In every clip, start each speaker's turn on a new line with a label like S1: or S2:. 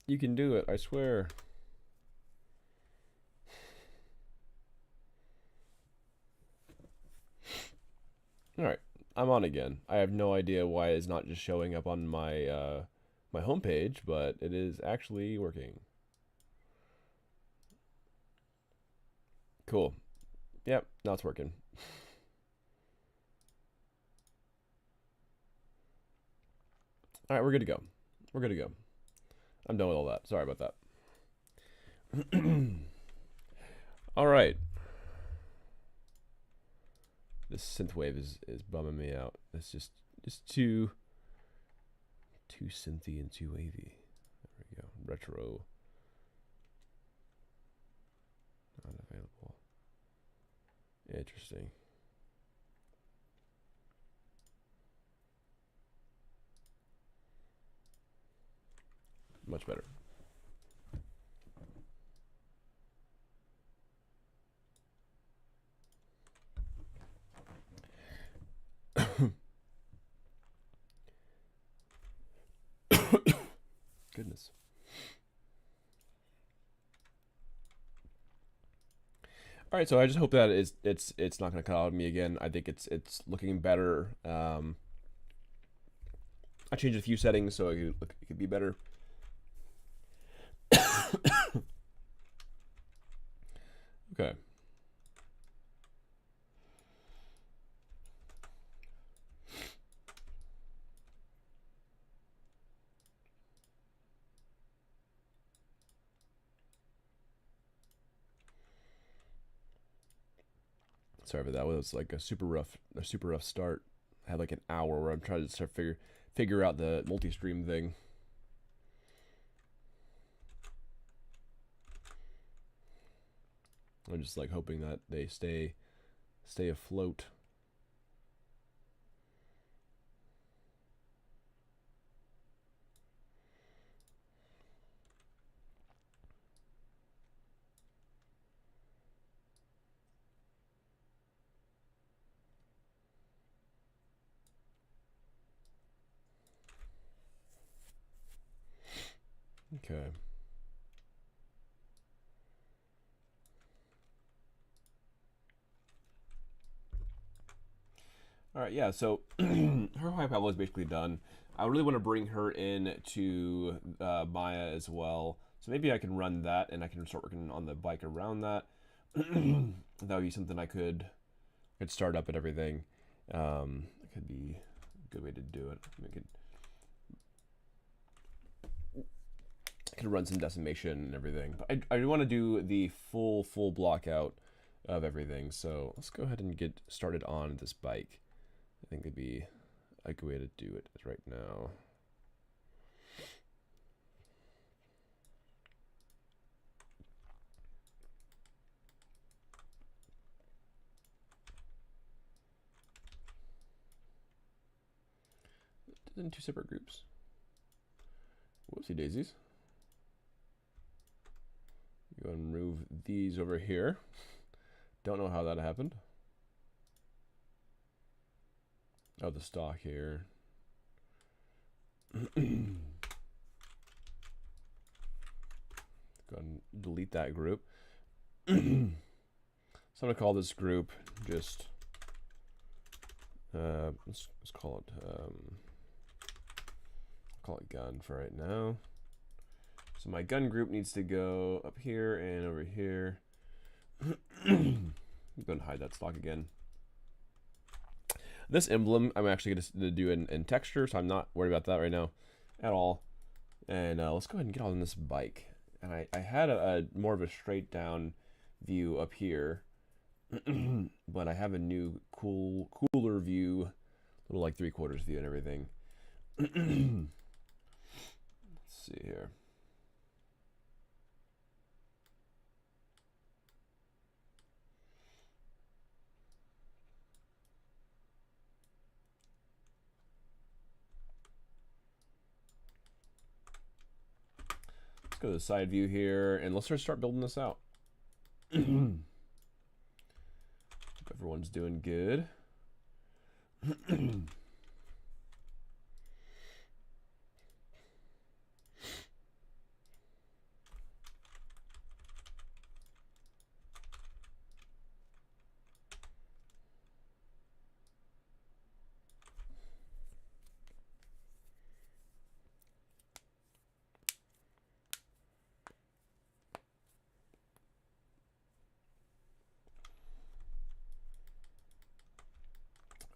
S1: You can do it, I swear. Alright, I'm on again. I have no idea why it's not just showing up on my my homepage, but it is actually working. Cool. Yep, now it's working. Alright, we're good to go. We're good to go. I'm done with all that. Sorry about that. Alright. This synthwave is bumming me out. It's just too synthy and too wavy. There we go. Retro. Not available. Interesting. Much better. Goodness. All right, so I just hope that it's not going to cut out of me again. I think it's looking better. I changed a few settings so it could be better. Okay. Sorry for that. It was like a super rough start. I had like an hour where I'm trying to start figure out the multi-stream thing. I'm just like hoping that they stay afloat. Okay. All right, yeah. So her High Pablo is basically done. I really want to bring her in to Maya as well. So maybe I can run that, and I can start working on the bike around that. That would be something I could start up and everything. It could be a good way to do it. I could run some decimation and everything. But I want to do the full block out of everything. So let's go ahead and get started on this bike. I think it'd be a good way to do it right now. In two separate groups. Whoopsie daisies. Go and move these over here. Don't know how that happened. Oh, the stock here. Go and delete that group. So I'm gonna call this group just let's call it gun for right now. So my gun group needs to go up here and over here. I'm going to hide that stock again. This emblem I'm actually going to do in texture, so I'm not worried about that right now at all. And let's go ahead and get on this bike. And I had a more of a straight down view up here, but I have a new cooler view, little like 3/4 view and everything. Let's see here. Let's go to the side view here, and let's start building this out. Everyone's doing good.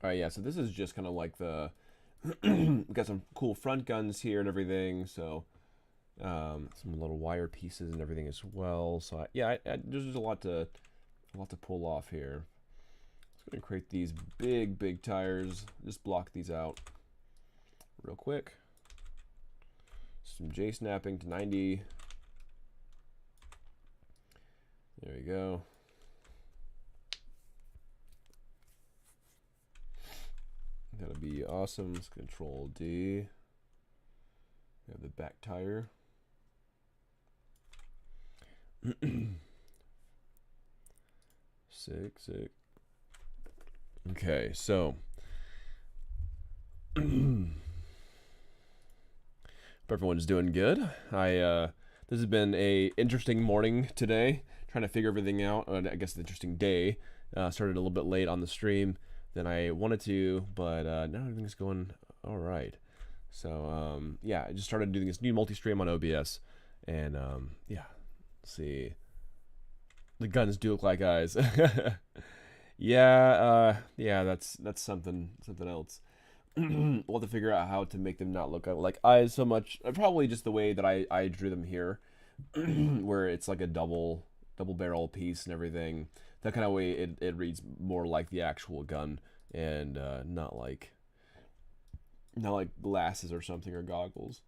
S1: All right, yeah. So this is just kind of like the we got some cool front guns here and everything. So some little wire pieces and everything as well. So there's a lot to pull off here. Let's go and create these big tires. Just block these out real quick. Some J snapping to 90. There we go. That'll be awesome. Let's Control D. We have the back tire. Six. Okay, so hope everyone's doing good. This has been a interesting morning today, trying to figure everything out. I guess an interesting day. Started a little bit late on the stream than I wanted to, but now everything's going all right. So yeah, I just started doing this new multi-stream on OBS, and yeah, let's see. The guns do look like eyes. Yeah, that's something else. We'll have to figure out how to make them not look like eyes so much. Probably just the way that I drew them here, where it's like a double barrel piece and everything. That kind of way it reads more like the actual gun, and not like glasses or something, or goggles.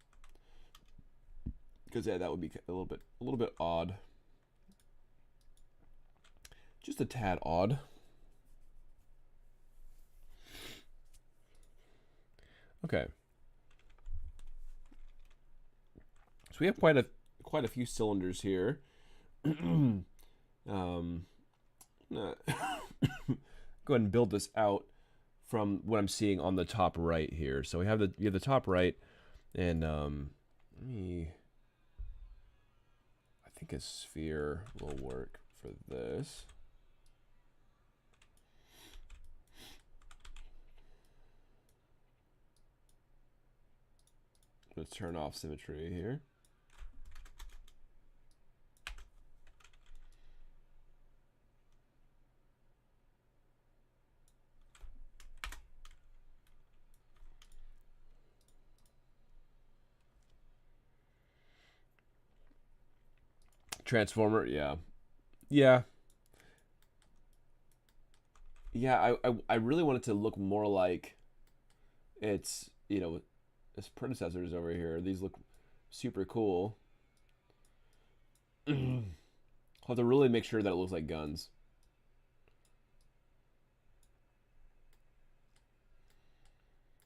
S1: Because yeah, that would be a little bit odd. Just a tad odd. Okay. So we have quite a few cylinders here. Go ahead and build this out from what I'm seeing on the top right here. So we have the top right, and I think a sphere will work for this. Let's turn off symmetry here. Transformer, yeah. I really want it to look more like its its predecessors over here. These look super cool. I'll have to really make sure that it looks like guns.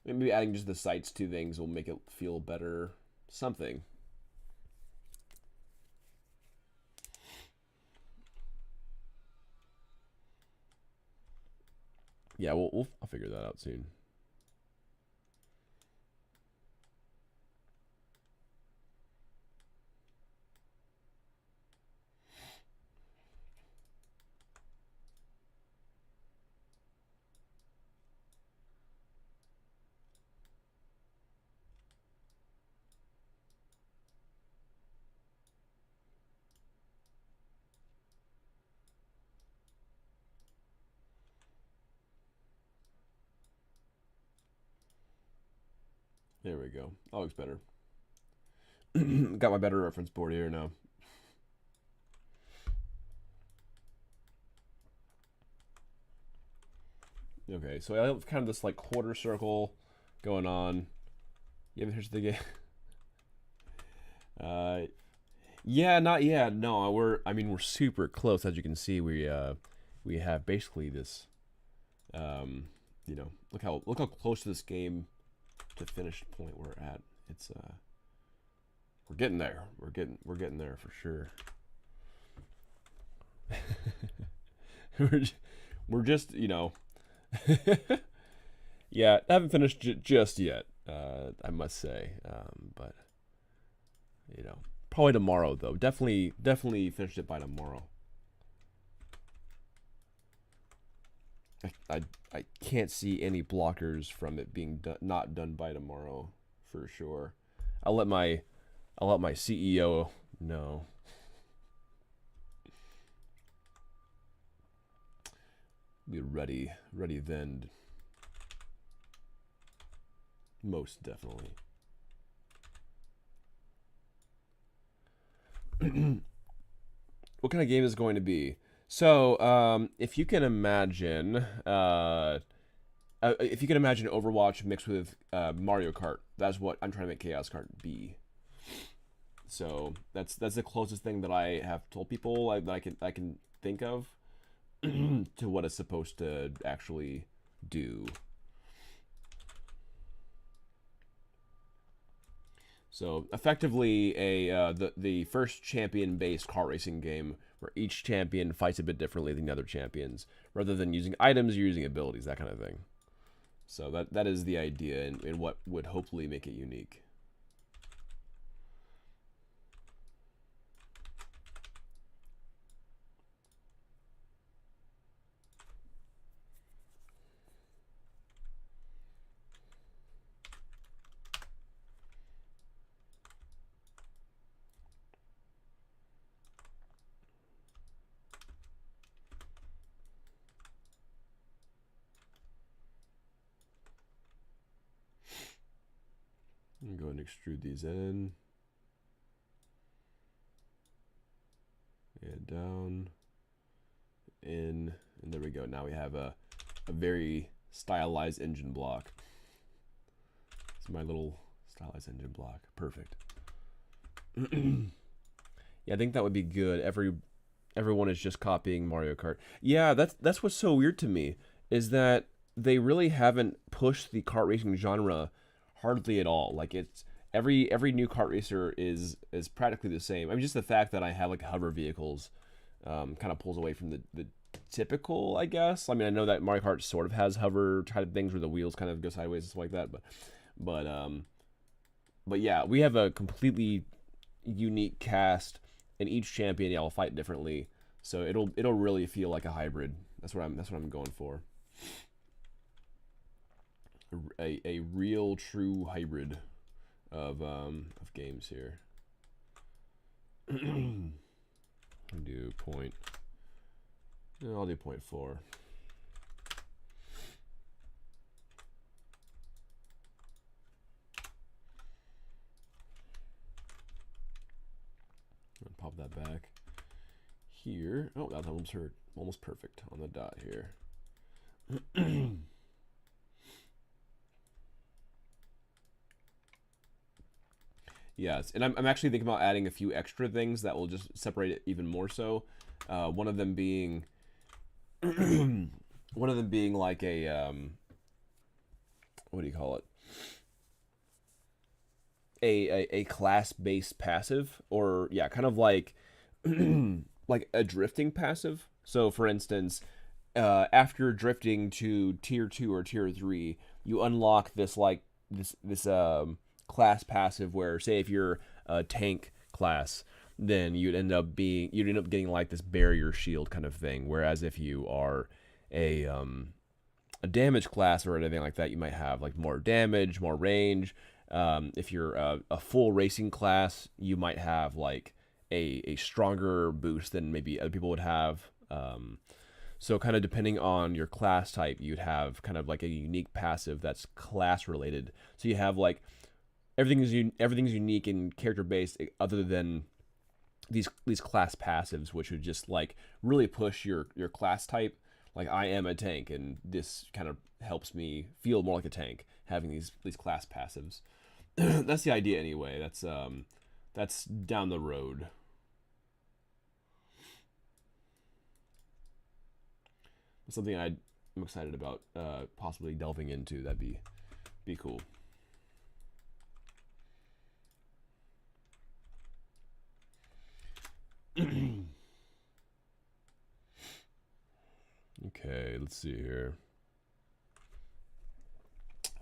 S1: Maybe adding just the sights to things will make it feel better. Something. Yeah, I'll figure that out soon. There we go. That looks better. Got my better reference board here now. Okay, so I have kind of this like quarter circle going on. Yeah, but here's the game. Yeah, not yet. No, we're super close. As you can see, we have basically this. Look how close to this game to finished point we're at. It's we're getting there. We're getting there for sure. we're just yeah, I haven't finished just yet. I must say, but probably tomorrow though. Definitely finish it by tomorrow. I can't see any blockers from it being not done by tomorrow for sure. I'll let my CEO know. Be ready then. Most definitely. What kind of game is it going to be? So, if you can imagine, if you can imagine Overwatch mixed with Mario Kart, that's what I'm trying to make Chaos Kart be. So that's the closest thing that I have told people that I can think of to what it's supposed to actually do. So effectively, the first champion-based car racing game where each champion fights a bit differently than the other champions, rather than using items, you're using abilities, that kind of thing. So that is the idea, and what would hopefully make it unique. Go ahead and extrude these in. And down. In. And there we go. Now we have a very stylized engine block. It's my little stylized engine block. Perfect. Yeah, I think that would be good. Everyone is just copying Mario Kart. Yeah, that's what's so weird to me, is that they really haven't pushed the kart racing genre hardly at all. Like, it's every new kart racer is practically the same. I mean, just the fact that I have like hover vehicles kind of pulls away from the typical, I guess. I mean, I know that Mario Kart sort of has hover type of things where the wheels kind of go sideways and stuff like that, but yeah, we have a completely unique cast, and each champion, yeah, will fight differently. So it'll really feel like a hybrid. That's what I'm going for. A real true hybrid of games here. Do point. No, I'll do 0.4. Pop that back here. Oh, that's almost perfect on the dot here. Yes, and I'm actually thinking about adding a few extra things that will just separate it even more so. One of them being like a what do you call it? A class-based passive, or yeah, kind of like like a drifting passive. So, for instance, after drifting to tier 2 or tier 3, you unlock this class passive where, say, if you're a tank class, then you'd end up getting like this barrier shield kind of thing. Whereas if you are a damage class or anything like that, you might have like more damage, more range. If you're a full racing class, you might have like a stronger boost than maybe other people would have. So kind of depending on your class type, you'd have kind of like a unique passive that's class related. So you have like everything's unique and character based, other than these class passives, which would just like really push your class type. Like, I am a tank, and this kind of helps me feel more like a tank, having these class passives. That's the idea anyway. That's down the road. Something I'm excited about possibly delving into. That'd be cool. Okay, let's see here.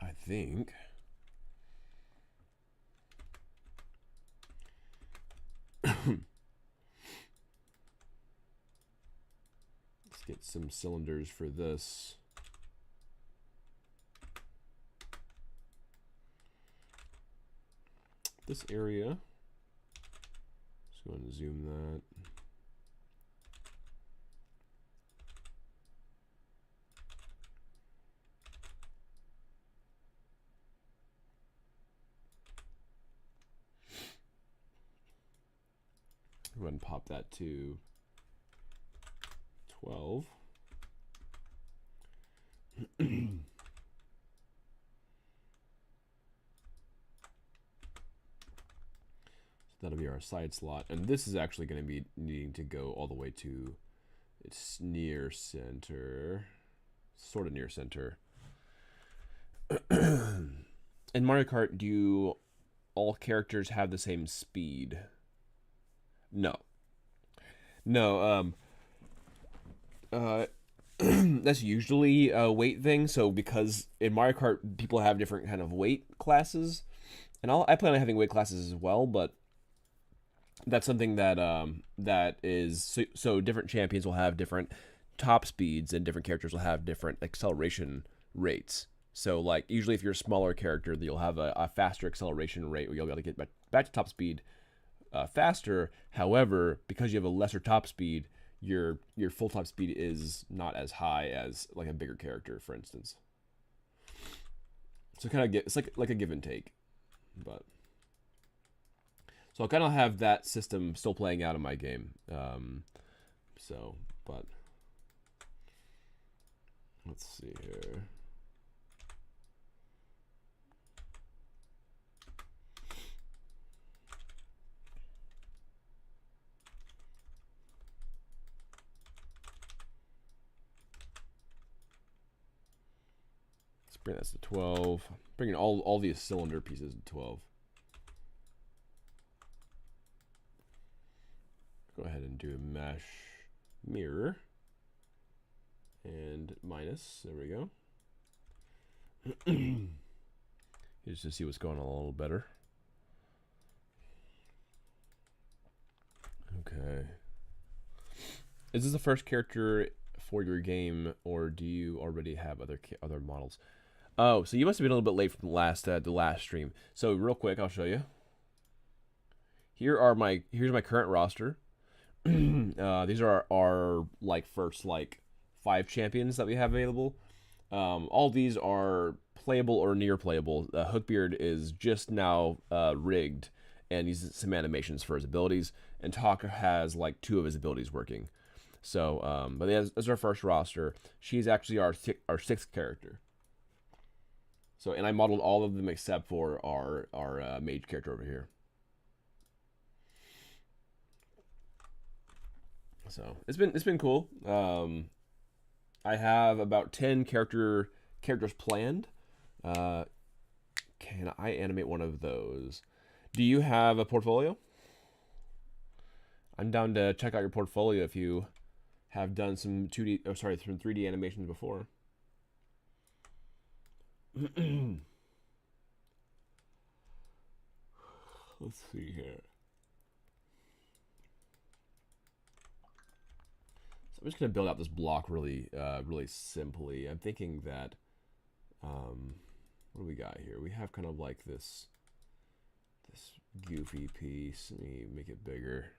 S1: I think let's get some cylinders for this. This area. Just go ahead and zoom that. Go ahead and pop that to 12. That'll be our side slot, and this is actually going to be needing to go all the way to its near center, sort of near center. In Mario Kart, do all characters have the same speed? No. No, that's usually a weight thing. So because in Mario Kart, people have different kind of weight classes, and I plan on having weight classes as well, but that's something that that is so different champions will have different top speeds, and different characters will have different acceleration rates. So like usually if you're a smaller character, you'll have a faster acceleration rate where you'll be able to get back to top speed faster. However, because you have a lesser top speed, your full top speed is not as high as like a bigger character, for instance. So kind of it's like a give and take, but. So I'll kind of have that system still playing out in my game. But let's see here. Let's bring this to 12. Bringing all these cylinder pieces to 12. Go ahead and do a mesh mirror and minus. There we go. Just to see what's going on a little better. Okay. Is this the first character for your game, or do you already have other models? Oh, so you must have been a little bit late from the last stream. So real quick, I'll show you. Here's my current roster. These are our like first like 5 champions that we have available. All these are playable or near playable. Hookbeard is just now rigged and uses some animations for his abilities, and Taka has like 2 of his abilities working. So, but as our first roster, she's actually our 6th character. So, and I modeled all of them except for our mage character over here. So it's been cool. I have about 10 characters planned. Can I animate one of those? Do you have a portfolio? I'm down to check out your portfolio if you have done some 3D animations before. Let's see here. So I'm just gonna build out this block really simply. I'm thinking that, what do we got here? We have kind of like this goofy piece. Let me make it bigger.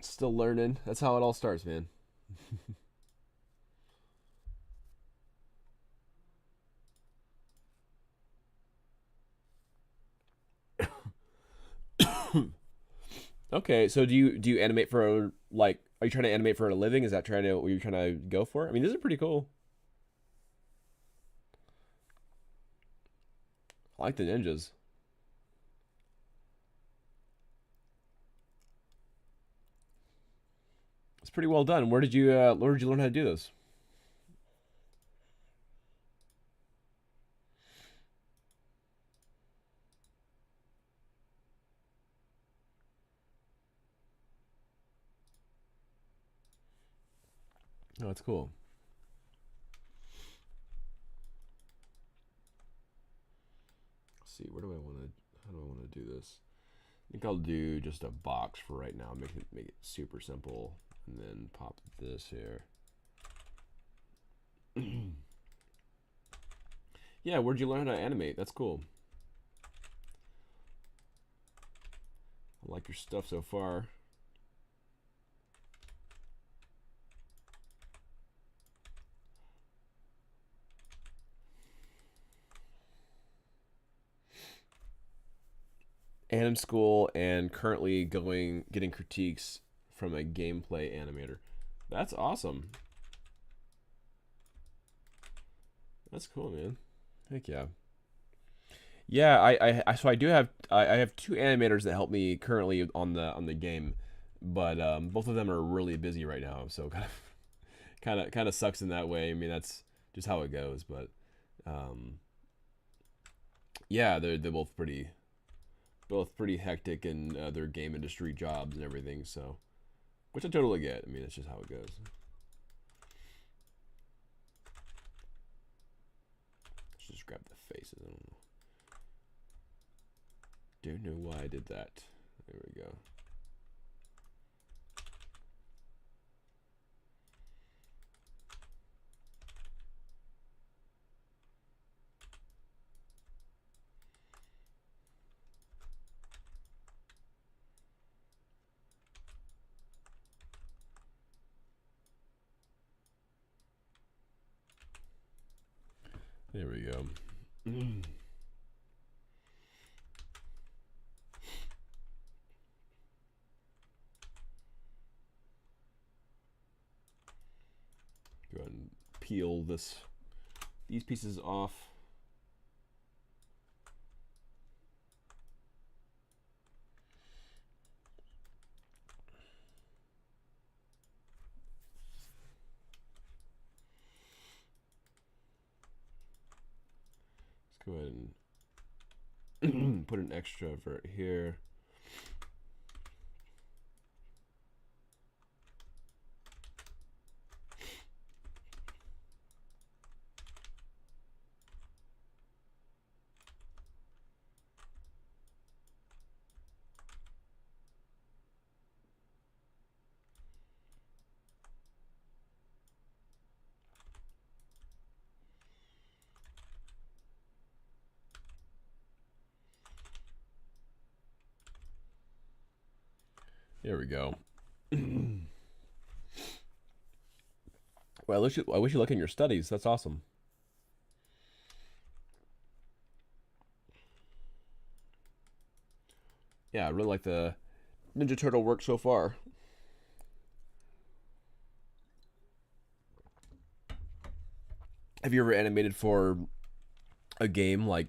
S1: Still learning. That's how it all starts, man. Okay, so do you animate for like? Are you trying to animate for a living? Is that what you're trying to go for? I mean, this is pretty cool. I like the ninjas. It's pretty well done. Where did you learn how to do this? Oh, that's cool. Let's see, how do I want to do this? I think I'll do just a box for right now. Make it super simple, and then pop this here. Yeah, where'd you learn how to animate? That's cool. I like your stuff so far. anim school and currently getting critiques from a gameplay animator. That's awesome. That's cool, man. Heck yeah. Yeah, so I do have I have two animators that help me currently on the game, but both of them are really busy right now, so kind of sucks in that way. I mean, that's just how it goes, but um, yeah, they're both pretty hectic in their game industry jobs and everything, so which I totally get. I mean, it's just how it goes. Let's just grab the faces. I don't know why I did that. There we go. There we go. Go ahead and peel these pieces off. Let's go ahead and put an extra vert here. There we go. Well, I wish you luck in your studies. That's awesome. Yeah, I really like the Ninja Turtle work so far. Have you ever animated for a game? Like,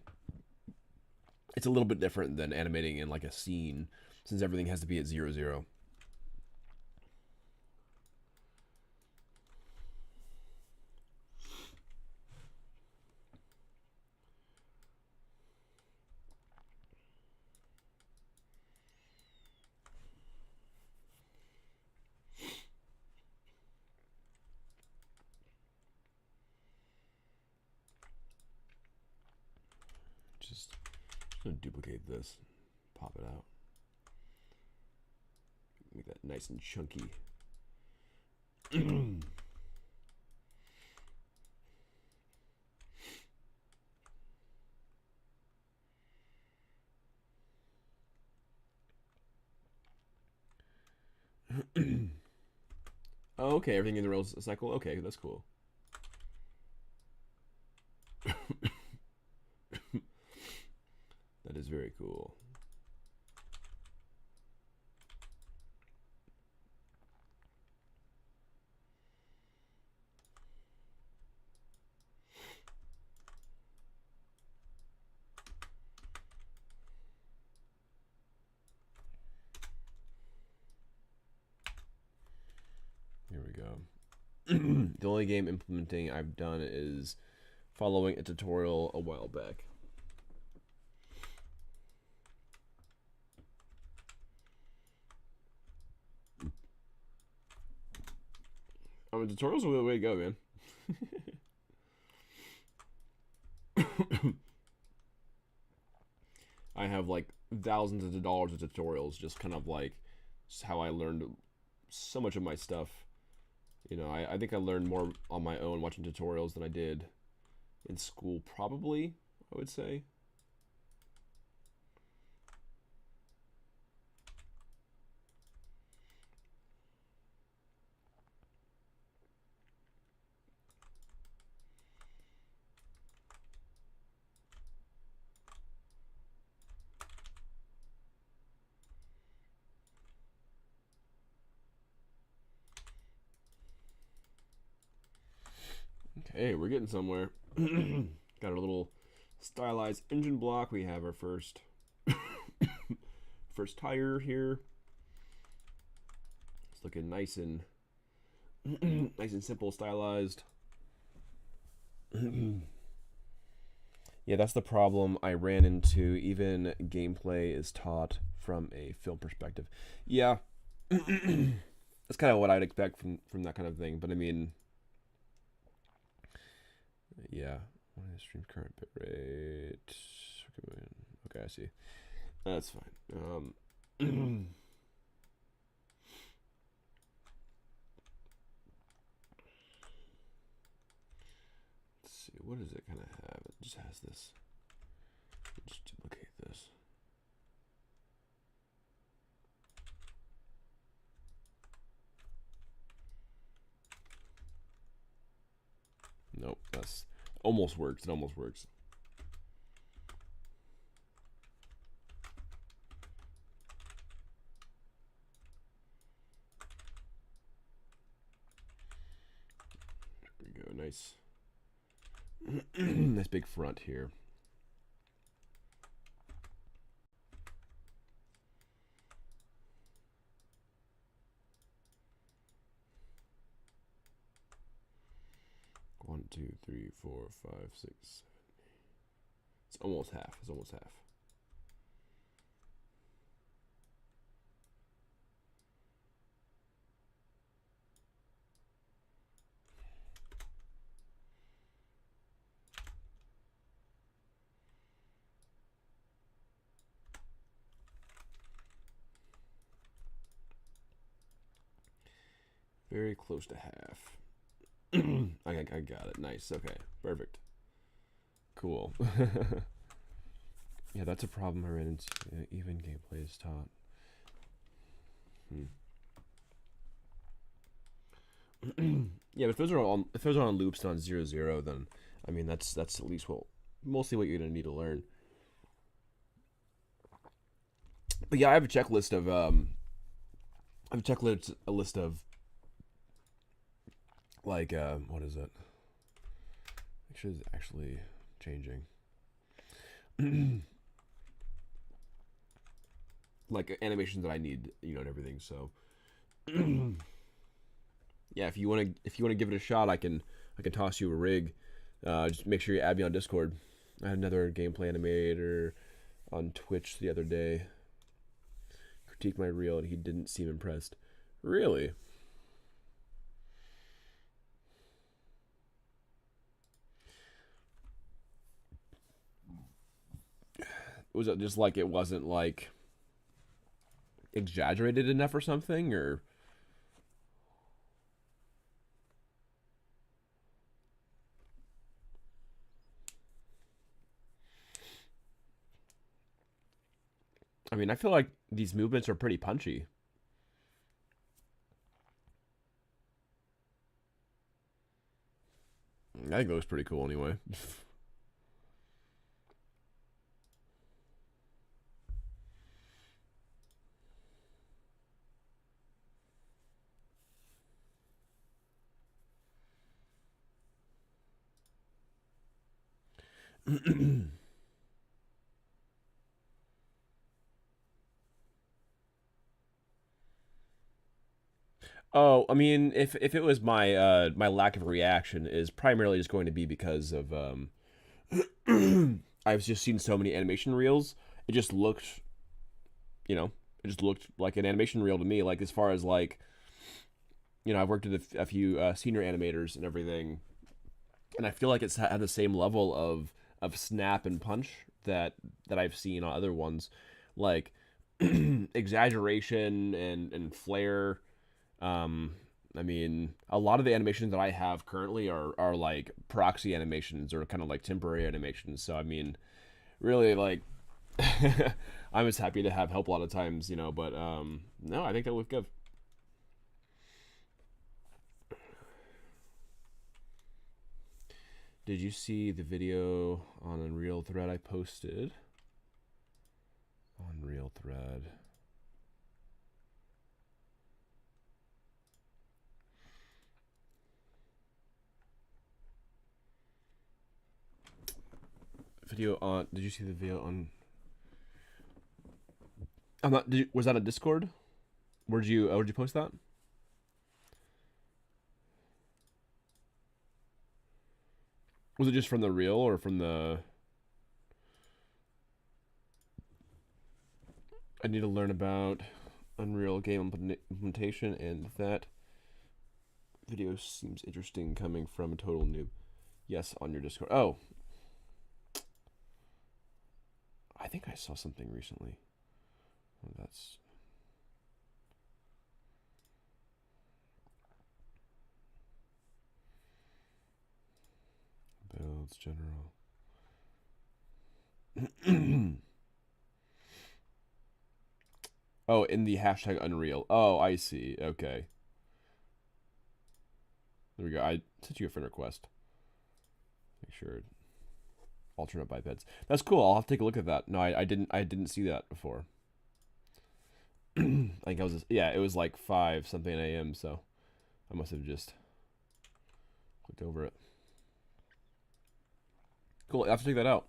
S1: it's a little bit different than animating in like a scene, since everything has to be at 0, 0. Just gonna duplicate this, pop it out, make that nice and chunky. Oh, okay, everything in the rails cycle. Okay, that's cool. That is very cool. Here we go. The only game implementing I've done is following a tutorial a while back. I mean, tutorials are the way to go, man. I have like thousands of dollars of tutorials, just kind of like how I learned so much of my stuff. You know, I think I learned more on my own watching tutorials than I did in school, probably, I would say. Hey, we're getting somewhere. Got our little stylized engine block. We have our first first tire here. It's looking nice and nice and simple, stylized. Yeah, that's the problem I ran into. Even gameplay is taught from a film perspective. Yeah, that's kind of what I'd expect from that kind of thing. But I mean, yeah, what is stream current bit rate? Okay, I see. That's fine. Let's see, what does it kind of have? It just has this. Let's just duplicate this. Nope, that's almost works. It almost works. There we go. Nice. Nice big front here. One, two, three, four, five, six, 7. It's almost half. It's almost half. Very close to half. I got it. Nice. Okay. Perfect. Cool. Yeah, that's a problem I ran into. Even gameplay is taught. Yeah, but if those are on loops, not 0, then I mean that's at least mostly what you're gonna need to learn. But yeah, I have a checklist of a list of like what is it? Actually, it's actually changing. Like animations that I need, and everything. So yeah, if you want to give it a shot, I can toss you a rig. Just make sure you add me on Discord. I had another gameplay animator on Twitch the other day critique my reel, and he didn't seem impressed. Really? Was it just like it wasn't like exaggerated enough or something, or? I mean, I feel like these movements are pretty punchy. I think it looks pretty cool anyway. Oh, I mean, if it was my my lack of reaction is primarily just going to be because of I've just seen so many animation reels. It just looked, it just looked like an animation reel to me. Like as far as like, I've worked with a few senior animators and everything, and I feel like it's had the same level of snap and punch that I've seen on other ones, like exaggeration and flair. I mean, a lot of the animations that I have currently are like proxy animations or kind of like temporary animations. So I mean, really like I'm just happy to have help a lot of times, but no, I think that looked good. Did you see the video on Unreal Thread I posted? Unreal Thread. video on. Did you see the video on? I'm not. Was that a Discord? Where'd you post that? Was it just from the reel or from the? I need to learn about Unreal game implementation, and that video seems interesting coming from a total noob. Yes, on your Discord. Oh, I think I saw something recently. Oh, that's. Builds general. Oh, in the hashtag Unreal. Oh, I see. Okay. There we go. I sent you a friend request. Make sure. Alternate bipeds. That's cool. I'll have to take a look at that. No, I didn't see that before. I think I was yeah, it was like 5 something a.m. So I must have just clicked over it. Cool. I have to check that out.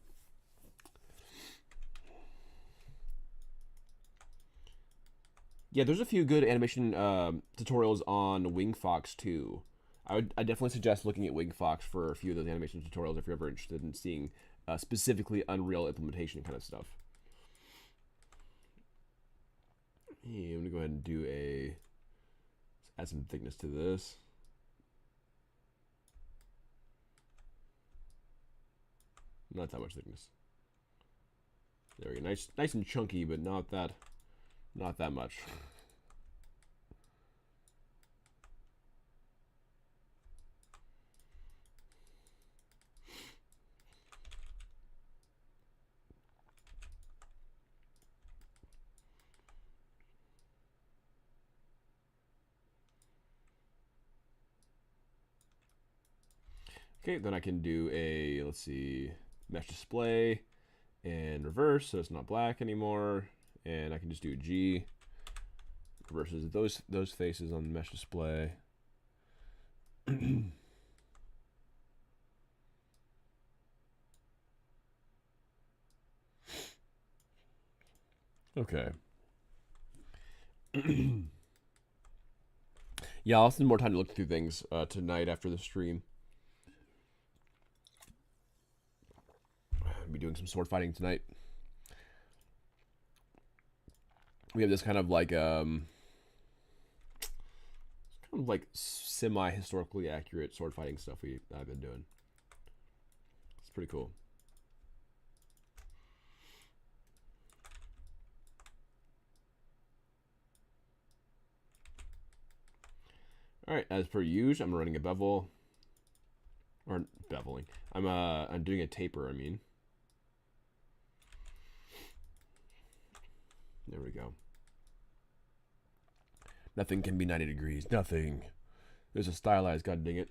S1: Yeah, there's a few good animation tutorials on WingFox too. I definitely suggest looking at WingFox for a few of those animation tutorials if you're ever interested in seeing specifically Unreal implementation kind of stuff. Hey, I'm gonna go ahead and do add some thickness to this. Not that much thickness. There we go. Nice and chunky, but not that much. Okay, then I can do let's see, mesh display and reverse, so it's not black anymore. And I can just do a G, reverses those faces on the mesh display. Okay. Yeah, I'll spend more time to look through things tonight after the stream. I'll be doing some sword fighting tonight. We have this kind of like semi-historically accurate sword fighting stuff I've been doing. It's pretty cool. All right, as per usual, I'm running a bevel, or beveling. I'm doing a taper. I mean, there we go. Nothing can be 90 degrees. Nothing. There's a stylized. God dang it.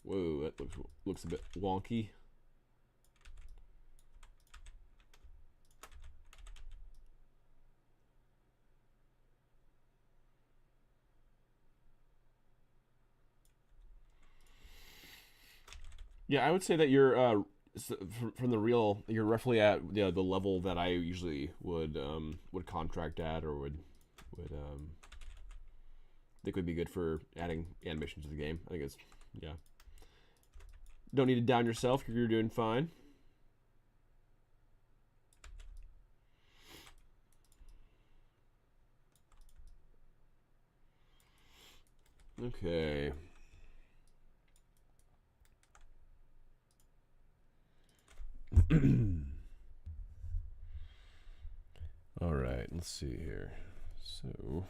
S1: Whoa, that looks a bit wonky. Yeah, I would say that you're from the real. You're roughly at the level that I usually would contract at, or would think would be good for adding animation to the game. I think it's yeah. Don't need to down yourself. You're doing fine. Okay. All right, let's see here. So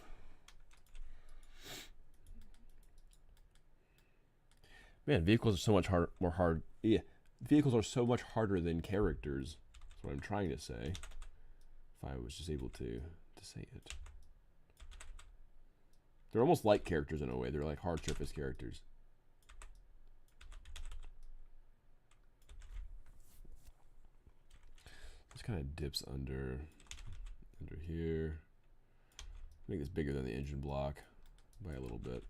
S1: Man, vehicles are so much more hard. Yeah, vehicles are so much harder than characters. That's what I'm trying to say. If I was just able to say it, they're almost like characters in a way. They're like hard surface characters. This kind of dips under here. Make this bigger than the engine block by a little bit.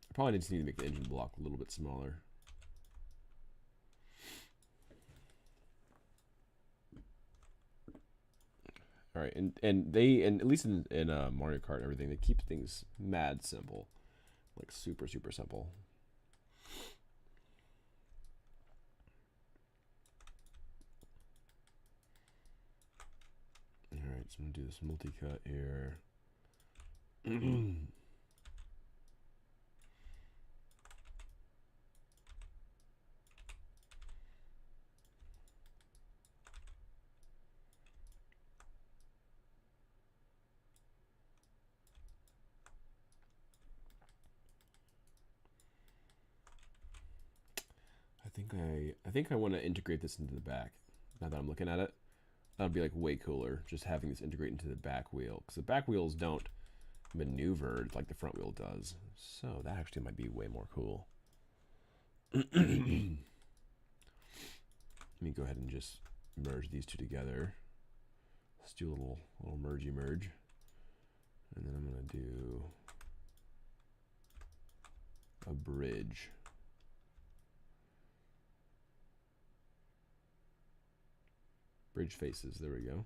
S1: I probably just need to make the engine block a little bit smaller. All right, and at least in Mario Kart and everything, they keep things mad simple, like super simple. All right, so I'm gonna do this multi-cut here. I think I want to integrate this into the back. Now that I'm looking at it, that'd be like way cooler. Just having this integrate into the back wheel, because the back wheels don't maneuver like the front wheel does. So that actually might be way more cool. Let me go ahead and just merge these two together. Let's do a little mergey merge, and then I'm gonna do a bridge. Bridge faces, there we go.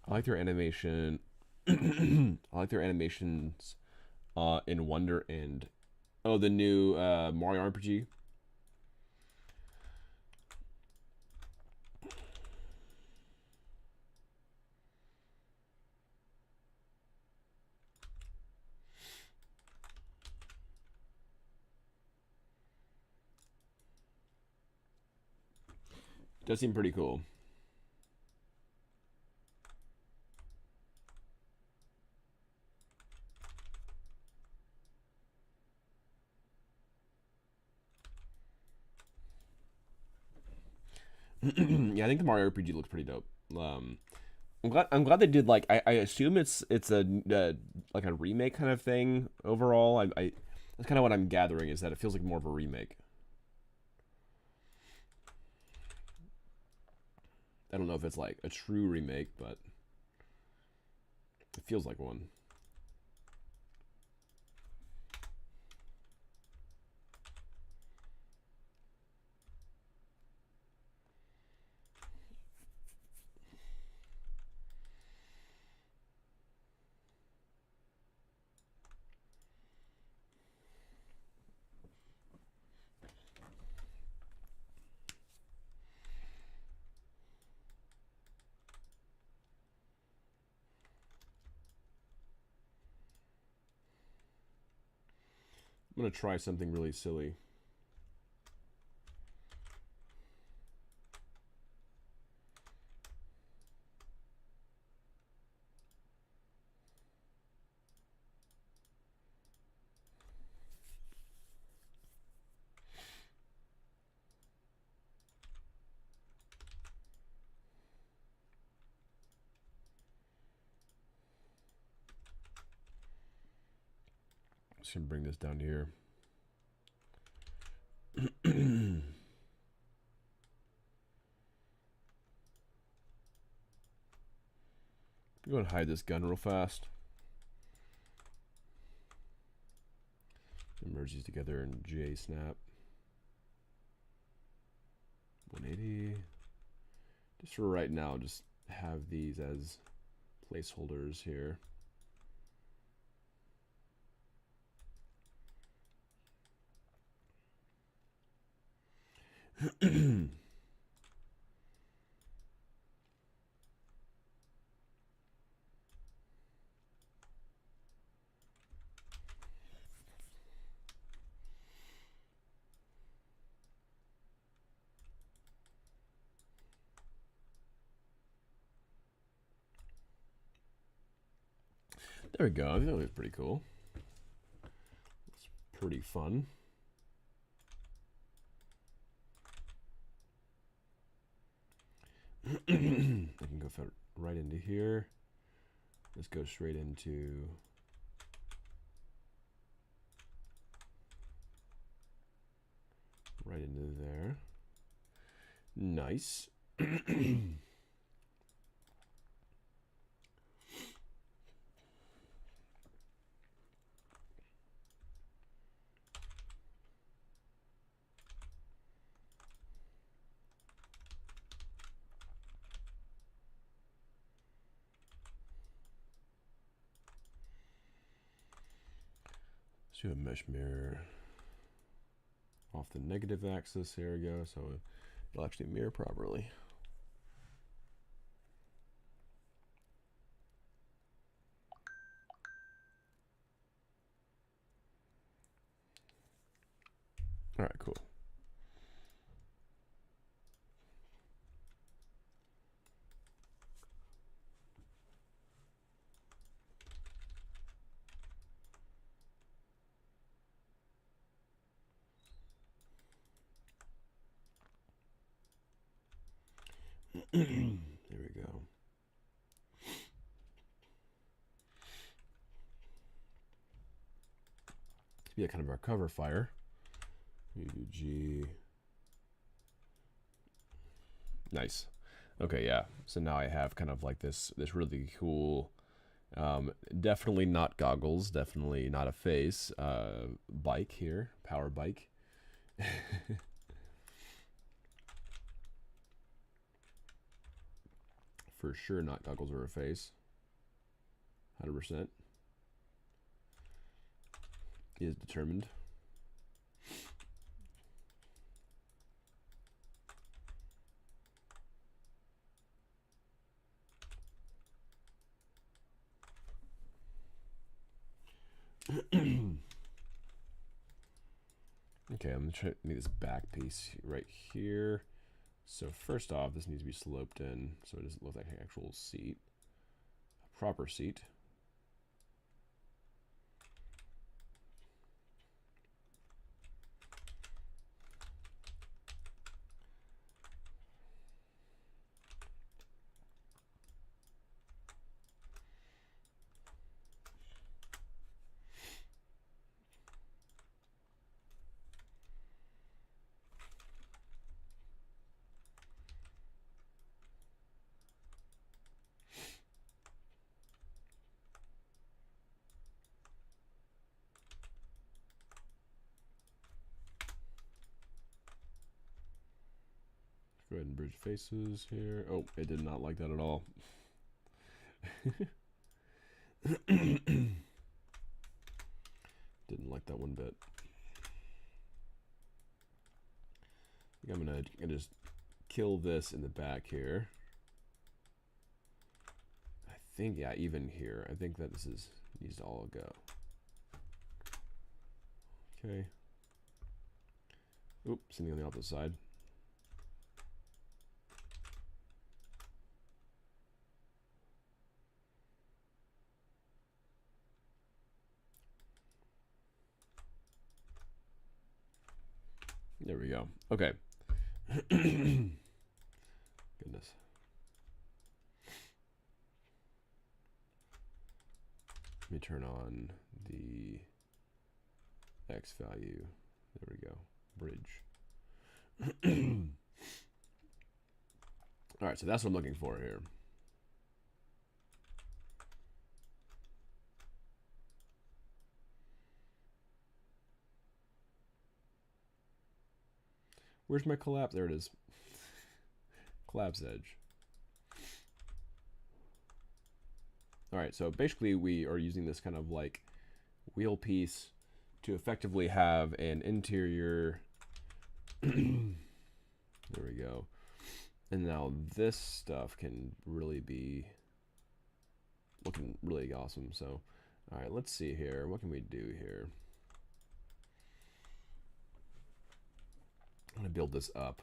S1: I like their animation. I like their animations in Wonder and the new Mario RPG. Does seem pretty cool. Yeah, I think the Mario RPG looks pretty dope. I'm glad they did like I assume it's a like a remake kind of thing overall. I that's kind of what I'm gathering, is that it feels like more of a remake. I don't know if it's like a true remake, but it feels like one. I'm gonna try something really silly. Just gonna bring this down here. Go and hide this gun real fast. Merge these together in J snap. 180. Just for right now, just have these as placeholders here. There we go. I think that looks pretty cool. Pretty fun. I can go right into here. Let's go straight into right into there. Nice. Let's do a mesh mirror off the negative axis. Here we go. So it'll actually mirror properly. All right, cool. There we go. This be kind of our cover fire. You do G. Nice. Okay, yeah. So now I have kind of like this really cool, definitely not goggles, definitely not a face, bike here, power bike. For sure not goggles or a face. 100% is determined. Okay, I'm gonna try to make this back piece right here. So first off, this needs to be sloped in so it doesn't look like an actual seat, a proper seat. Go ahead and bridge faces here. Oh, it did not like that at all. Didn't like that one bit. I think I'm gonna just kill this in the back here. I think, yeah, even here. I think that this needs to all go. Okay. Oops, something on the opposite side. There we go. Okay. Goodness. Let me turn on the X value. There we go. Bridge. All right, so that's what I'm looking for here. Where's my collapse? There it is. Collapse edge. All right, so basically we are using this kind of like wheel piece to effectively have an interior. There we go. And now this stuff can really be looking really awesome. So, all right, let's see here. What can we do here? I'm gonna build this up.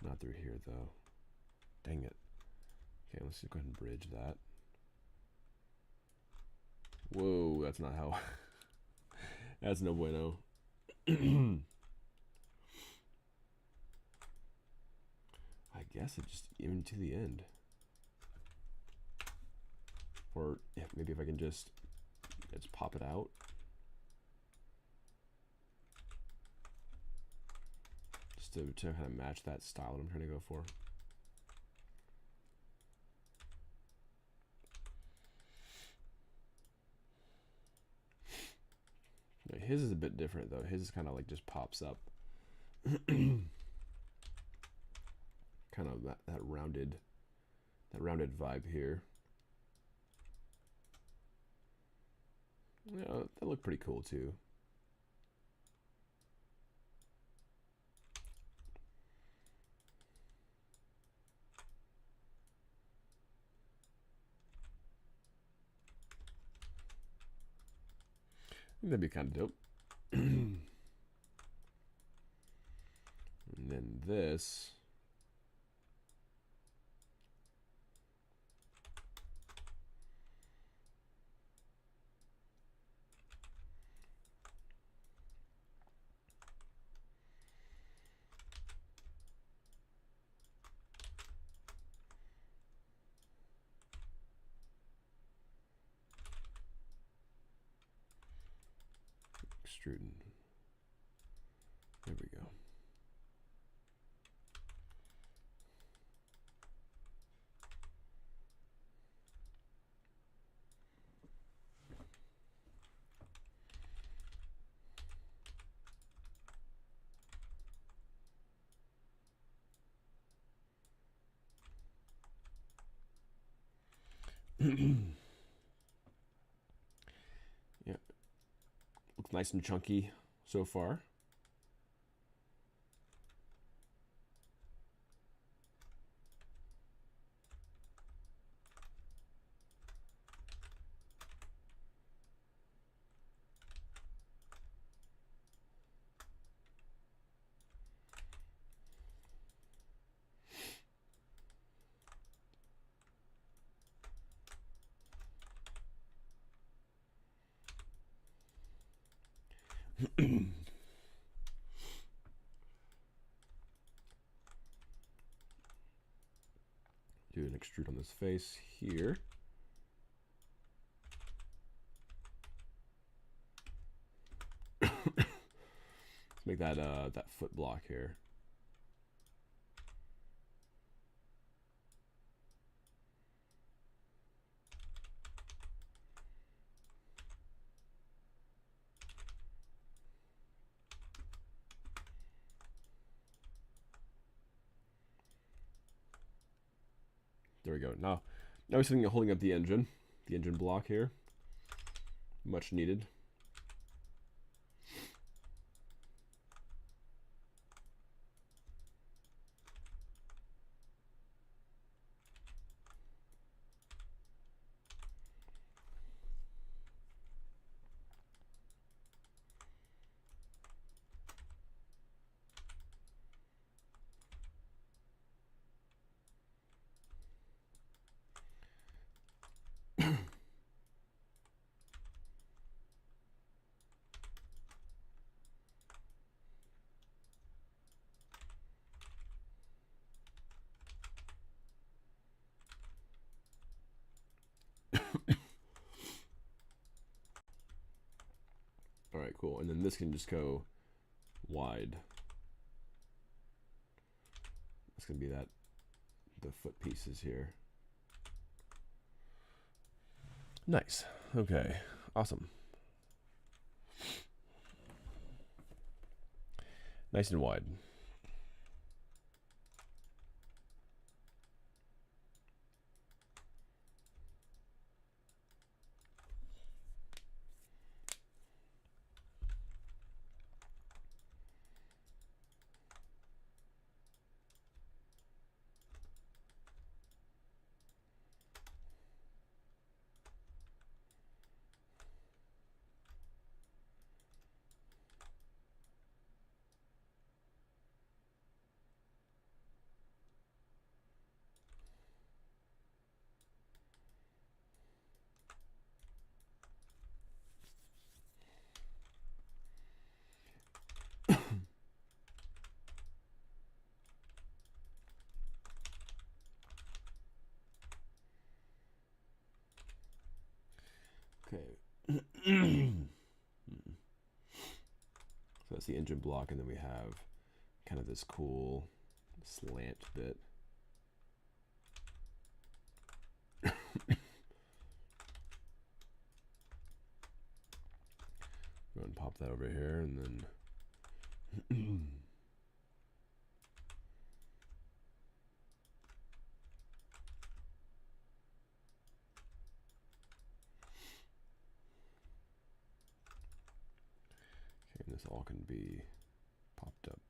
S1: Not through here though. Dang it. Okay, let's just go ahead and bridge that. Whoa, that's not how. That's no bueno. I guess it just even to the end. Or maybe if I can just pop it out. Just to kind of match that style that I'm trying to go for. His is a bit different though. His is kind of like just pops up. Kind of that rounded vibe here. Yeah, that looked pretty cool too. I think that'd be kind of dope. And then this. Extruding. There we go. Yeah, looks nice and chunky so far. Do an extrude on this face here. Let's make that that foot block here. There we go. Now we're sitting holding up the engine block here. Much needed. All right, cool. And then this can just go wide. It's gonna be the foot pieces here. Nice. Okay. Awesome. Nice and wide. the engine block, and then we have kind of this cool slant bit. Go ahead and pop that over here, and then okay, and this all can be popped up.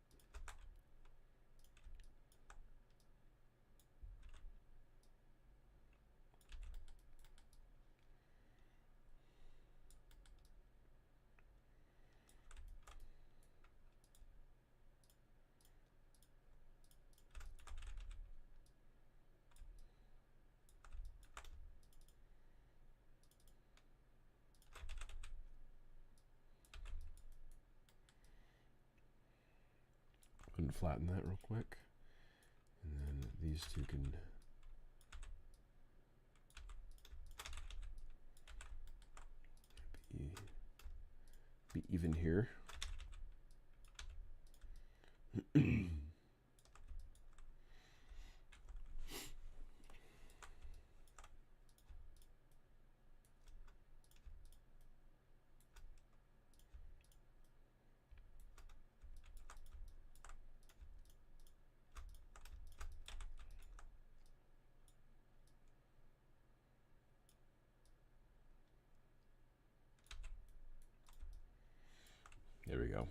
S1: And flatten that real quick, and then these two can be even here. There we go.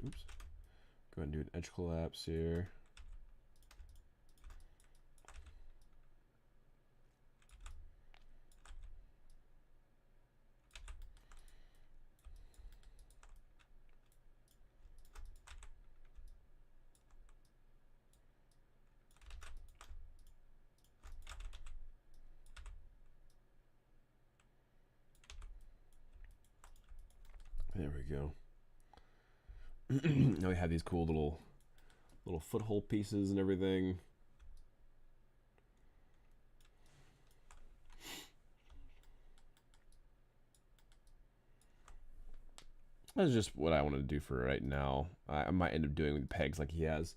S1: Oops. Go ahead and do an edge collapse here. There we go. Now we have these cool little foothold pieces and everything. That's just what I want to do for right now. I might end up doing with pegs like he has.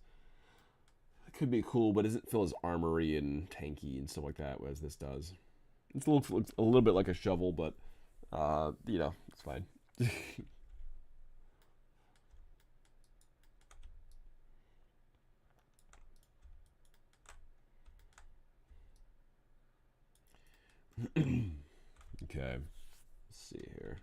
S1: It could be cool, but it doesn't feel as armory and tanky and stuff like that as this does. It looks a little bit like a shovel, but you know, it's fine. Okay, let's see here.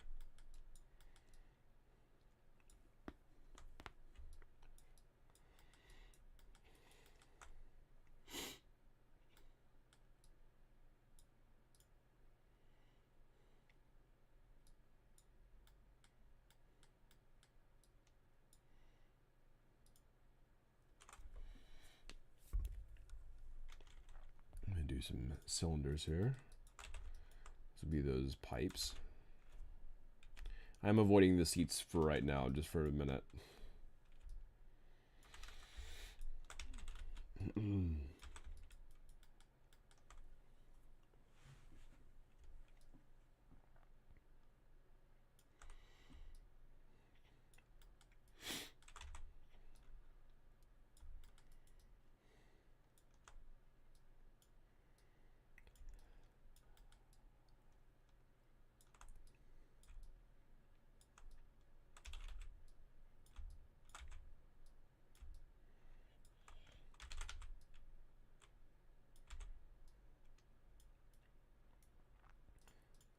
S1: I'm gonna do some cylinders here. This would be those pipes. I'm avoiding the seats for right now, just for a minute.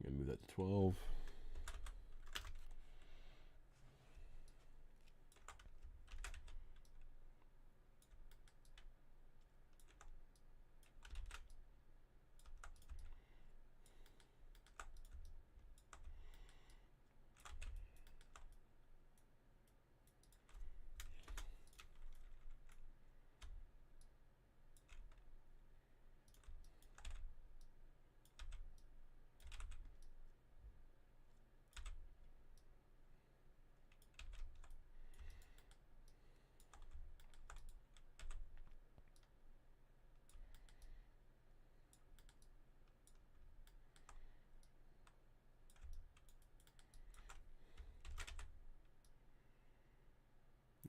S1: I'm gonna move that to 12.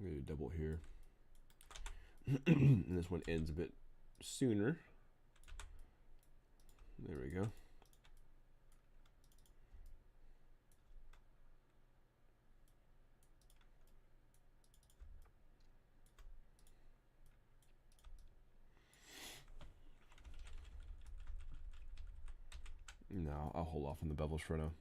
S1: I'm gonna do double here. And this one ends a bit sooner. There we go. No, I'll hold off on the bevels for now.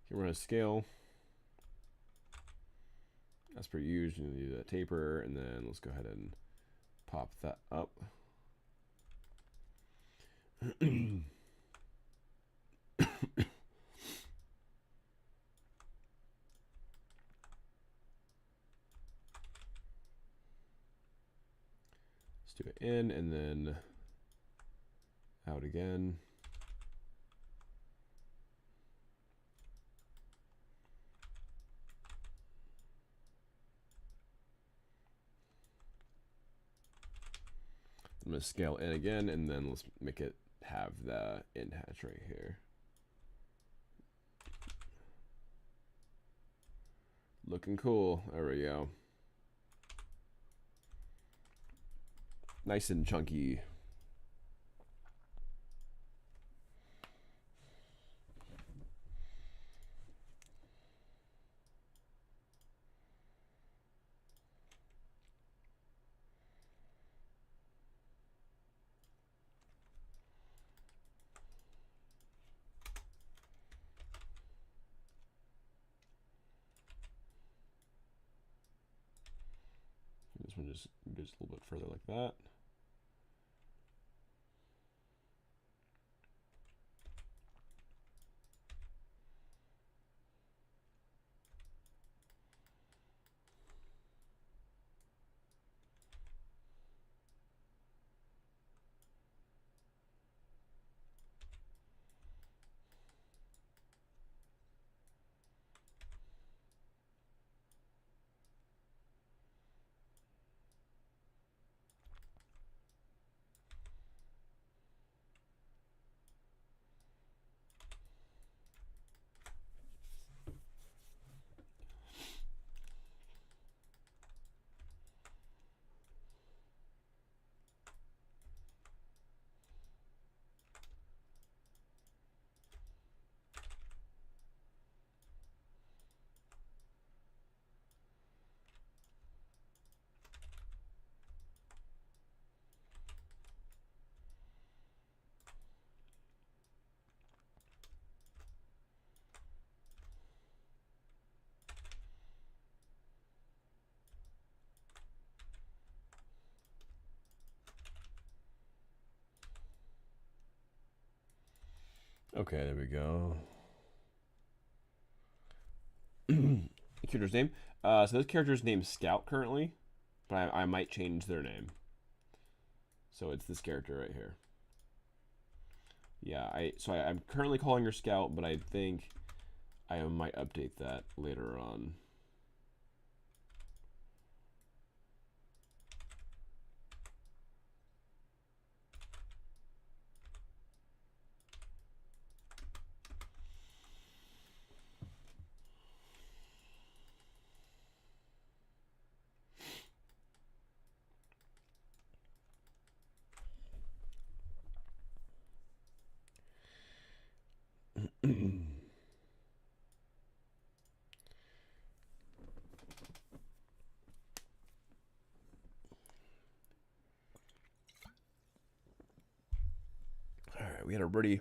S1: Okay, we're gonna scale. As per usual, you do that taper, and then let's go ahead and pop that up. Let's do it in and then out again. I'm going to scale in again, and then let's make it have the end hatch right here. Looking cool. There we go. Nice and chunky. This one just goes a little bit further like that. Okay, there we go. Character's name. So this character's named Scout currently, but I might change their name. So it's this character right here. Yeah, I'm currently calling her Scout, but I think I might update that later on. Alright, we had a pretty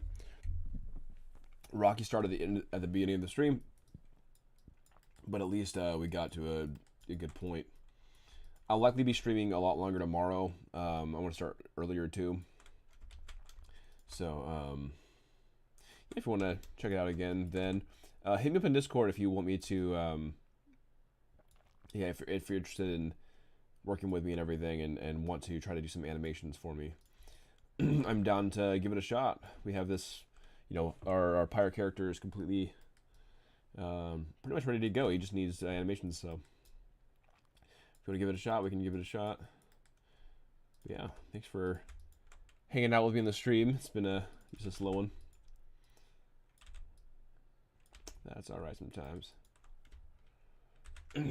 S1: rocky start at the beginning of the stream, but at least we got to a good point. I'll likely be streaming a lot longer tomorrow. I want to start earlier too. So if you want to check it out again, then hit me up in Discord if you want me to. Yeah, if you're interested in working with me and everything, and want to try to do some animations for me. I'm down to give it a shot. We have this, our pirate character is completely, pretty much ready to go. He just needs animations. So if you want to give it a shot, we can give it a shot. But yeah, thanks for hanging out with me in the stream. It's been just a slow one. That's all right sometimes. All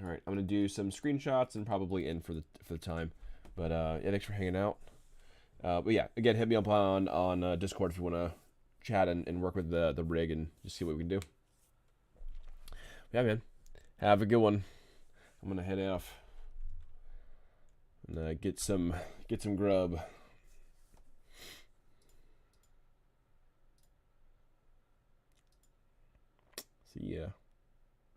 S1: right, I'm gonna do some screenshots and probably end for the time. But yeah, thanks for hanging out. But yeah, again, hit me up on Discord if you want to chat and work with the rig and just see what we can do. Yeah, man. Have a good one. I'm gonna head off and get some grub. See ya.